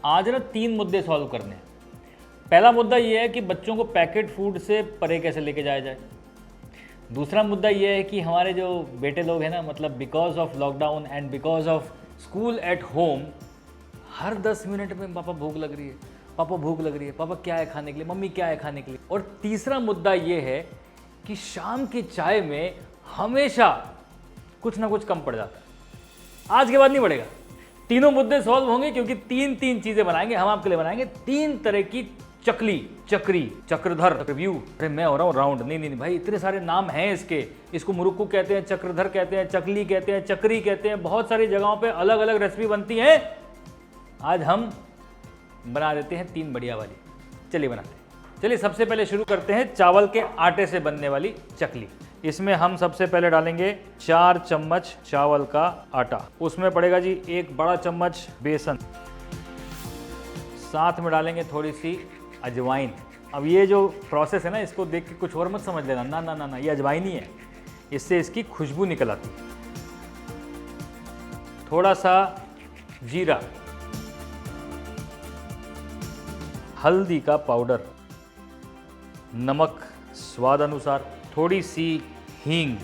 आज ना 3 मुद्दे सॉल्व करने हैं। पहला मुद्दा ये है कि बच्चों को पैकेट फूड से परे कैसे लेके जाया जाए। दूसरा मुद्दा ये है कि हमारे जो बेटे लोग हैं ना, मतलब because of lockdown and because of school at home, her 10 minute में पापा भूख लग रही है, पापा भूख लग रही है, पापा क्या है खाने के लिए, मम्मी क्या है खाने के लिए। और तीसरा मुद्दा ये है कि शाम की चाय में हमेशा कुछ ना कुछ कम पड़ जाता है। आज के बाद नहीं बढ़ेगा, तीनों मुद्दे सॉल्व होंगे क्योंकि तीन चीजें बनाएंगे हम आपके लिए। बनाएंगे 3 तरह की चकली, चक्री, चक्रधर, रिव्यू। अरे मैं हो रहा हूँ राउंड, नहीं भाई, इतने सारे नाम हैं इसके। इसको मुरुक्कू कहते हैं, चक्रधर कहते हैं, चकली कहते हैं, चक्री कहते हैं। बहुत सारी जगहों पे अलग अलग रेसिपी बनती है। आज हम बना देते हैं 3 बढ़िया वाली। चलिए बनाते हैं। चलिए सबसे पहले शुरू करते हैं चावल के आटे से बनने वाली चकली। इसमें हम सबसे पहले डालेंगे 4 चम्मच चावल का आटा। उसमें पड़ेगा जी 1 बड़ा चम्मच बेसन। साथ में डालेंगे थोड़ी सी अजवाइन। अब ये जो प्रोसेस है ना, इसको देख के कुछ और मत समझ लेना, ना ना ना ना, ये अजवाइन ही है। इससे इसकी खुशबू निकल आती है। थोड़ा सा जीरा, हल्दी का पाउडर, नमक स्वाद अनुसार, थोड़ी सी हींग,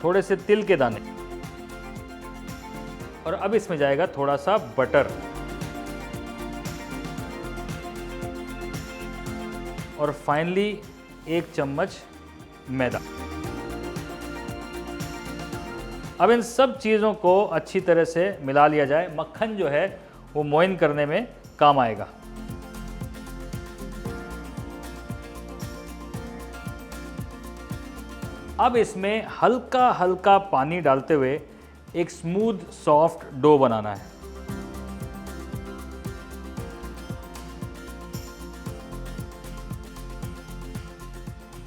थोड़े से तिल के दाने, और अब इसमें जाएगा थोड़ा सा बटर, और फाइनली 1 चम्मच मैदा। अब इन सब चीज़ों को अच्छी तरह से मिला लिया जाए। मक्खन जो है वो मोइन करने में काम आएगा। अब इसमें हल्का हल्का पानी डालते हुए एक स्मूथ सॉफ्ट डो बनाना है।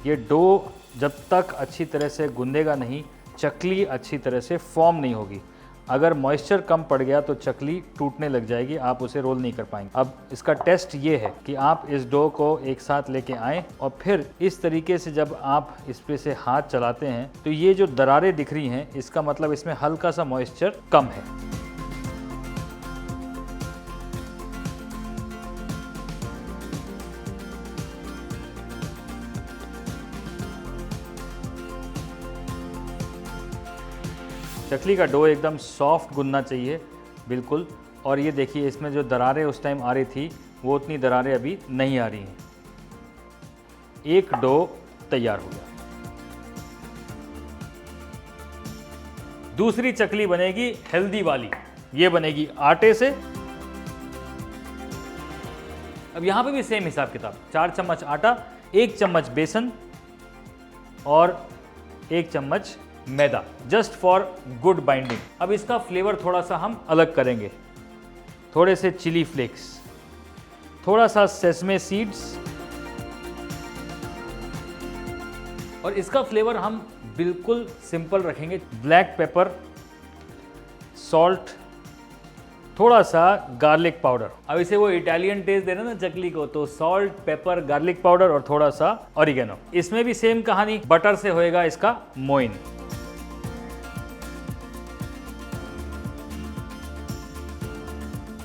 ये डो जब तक अच्छी तरह से गूंदेगा नहीं, चकली अच्छी तरह से फॉर्म नहीं होगी। अगर मॉइस्चर कम पड़ गया तो चकली टूटने लग जाएगी, आप उसे रोल नहीं कर पाएंगे। अब इसका टेस्ट ये है कि आप इस डो को एक साथ लेके आएँ और फिर इस तरीके से जब आप इस पे से हाथ चलाते हैं तो ये जो दरारें दिख रही हैं, इसका मतलब इसमें हल्का सा मॉइस्चर कम है। चकली का डो एकदम सॉफ्ट गूंदना चाहिए बिल्कुल। और ये देखिए, इसमें जो दरारें उस टाइम आ रही थी वो उतनी दरारें अभी नहीं आ रही हैं। एक डो तैयार हो गया। दूसरी चकली बनेगी हेल्दी वाली। ये बनेगी आटे से। अब यहां पे भी सेम हिसाब किताब, 4 चम्मच आटा, 1 चम्मच बेसन और 1 चम्मच मैदा, जस्ट फॉर गुड बाइंडिंग। अब इसका फ्लेवर थोड़ा सा हम अलग करेंगे। थोड़े से चिली फ्लेक्स, थोड़ा सा सेसमे सीड्स, और इसका फ्लेवर हम बिल्कुल सिंपल रखेंगे। ब्लैक पेपर, सॉल्ट, थोड़ा सा गार्लिक पाउडर। अब इसे वो इटालियन टेस्ट देना ना चकली को, तो सॉल्ट, पेपर, गार्लिक पाउडर और थोड़ा सा ऑरिगेनो। इसमें भी सेम कहानी, बटर से होएगा इसका मोइन।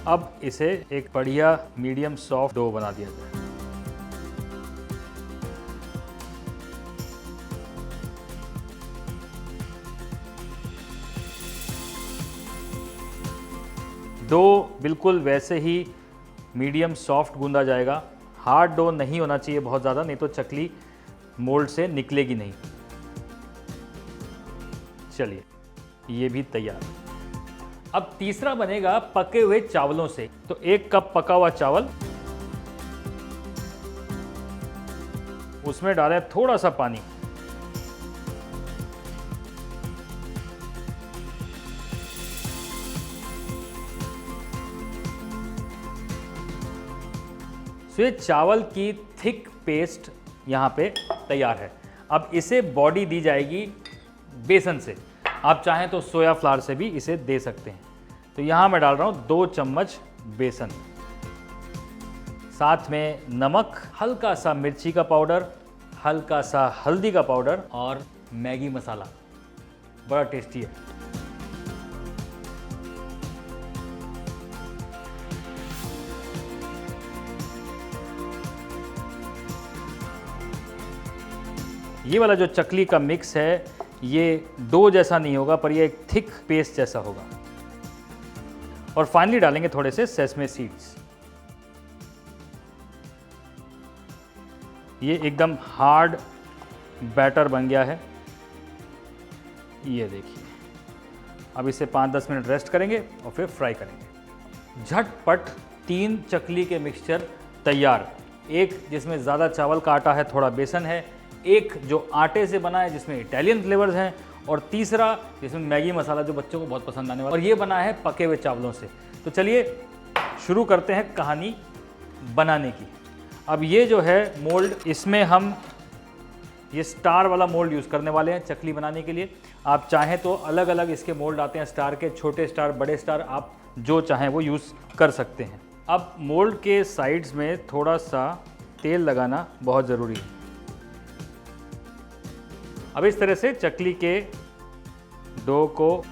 अब इसे एक बढ़िया मीडियम सॉफ्ट डो बना दिया जाए। डो बिल्कुल वैसे ही मीडियम सॉफ्ट गूंदा जाएगा। हार्ड डो नहीं होना चाहिए बहुत ज़्यादा, नहीं तो चकली मोल्ड से निकलेगी नहीं। चलिए, ये भी तैयार। अब तीसरा बनेगा पके हुए चावलों से। तो 1 कप पका हुआ चावल, उसमें डालें थोड़ा सा पानी, तो ये चावल की थिक पेस्ट यहाँ पे तैयार है। अब इसे बॉडी दी जाएगी बेसन से। आप चाहें तो सोया फ्लावर से भी इसे दे सकते हैं। तो यहाँ मैं डाल रहा हूँ 2 चम्मच बेसन, साथ में नमक, हल्का सा मिर्ची का पाउडर, हल्का सा हल्दी का पाउडर और मैगी मसाला। बड़ा टेस्टी है। ये वाला जो चकली का मिक्स है ये डो जैसा नहीं होगा, पर ये एक थिक पेस्ट जैसा होगा। और फाइनली डालेंगे थोड़े से सेसमे सीड्स। ये एकदम हार्ड बैटर बन गया है, ये देखिए। अब इसे 5-10 मिनट रेस्ट करेंगे और फिर फ्राई करेंगे। झटपट 3 चकली के मिक्सचर तैयार। एक जिसमें ज़्यादा चावल का आटा है, थोड़ा बेसन है, एक जो आटे से बना है जिसमें इटालियन फ्लेवर्स हैं, और तीसरा जिसमें मैगी मसाला जो बच्चों को बहुत पसंद आने वाला, और ये बना है पके हुए चावलों से। तो चलिए शुरू करते हैं कहानी बनाने की। अब ये जो है मोल्ड, इसमें हम ये स्टार वाला मोल्ड यूज़ करने वाले हैं चकली बनाने के लिए। आप चाहें तो अलग अलग इसके मोल्ड आते हैं, स्टार के, छोटे स्टार, बड़े स्टार, आप जो चाहें वो यूज़ कर सकते हैं। अब मोल्ड के साइड्स में थोड़ा सा तेल लगाना बहुत ज़रूरी है। अब इस तरह से चकली के डो को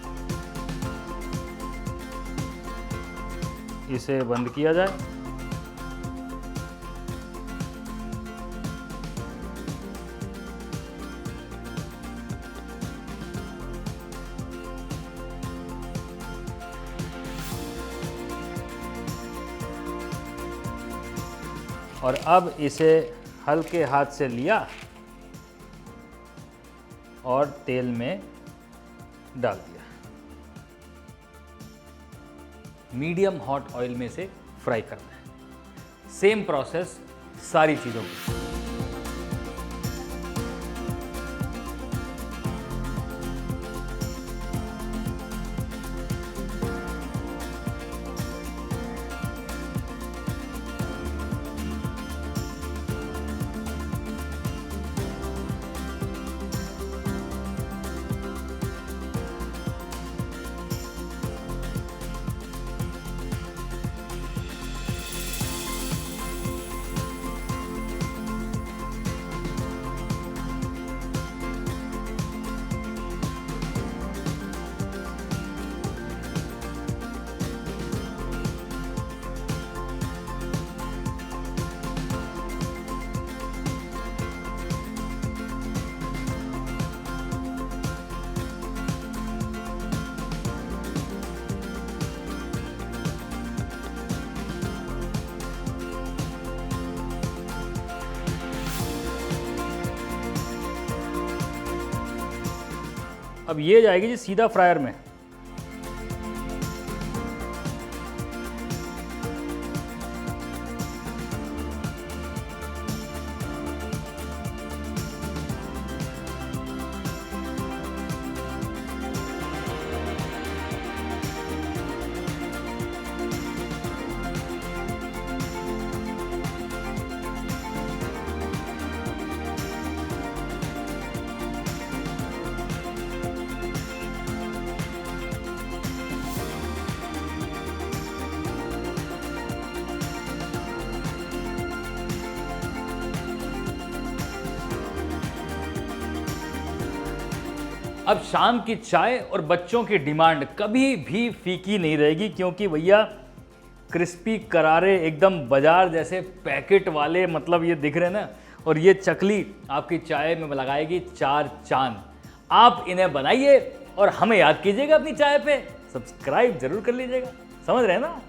इसे बंद किया जाए। और अब इसे हल्के हाथ से लिया और तेल में डाल दिया। मीडियम हॉट ऑयल में से फ्राई करना है। सेम प्रोसेस सारी चीज़ों की। अब ये जाएगी जी सीधा फ्रायर में। अब शाम की चाय और बच्चों की डिमांड कभी भी फीकी नहीं रहेगी, क्योंकि भैया क्रिस्पी करारे एकदम बाजार जैसे पैकेट वाले, मतलब ये दिख रहे हैं ना, और ये चकली आपकी चाय में लगाएगी 4 चांद। आप इन्हें बनाइए और हमें याद कीजिएगा अपनी चाय पे। सब्सक्राइब जरूर कर लीजिएगा, समझ रहे हैं ना।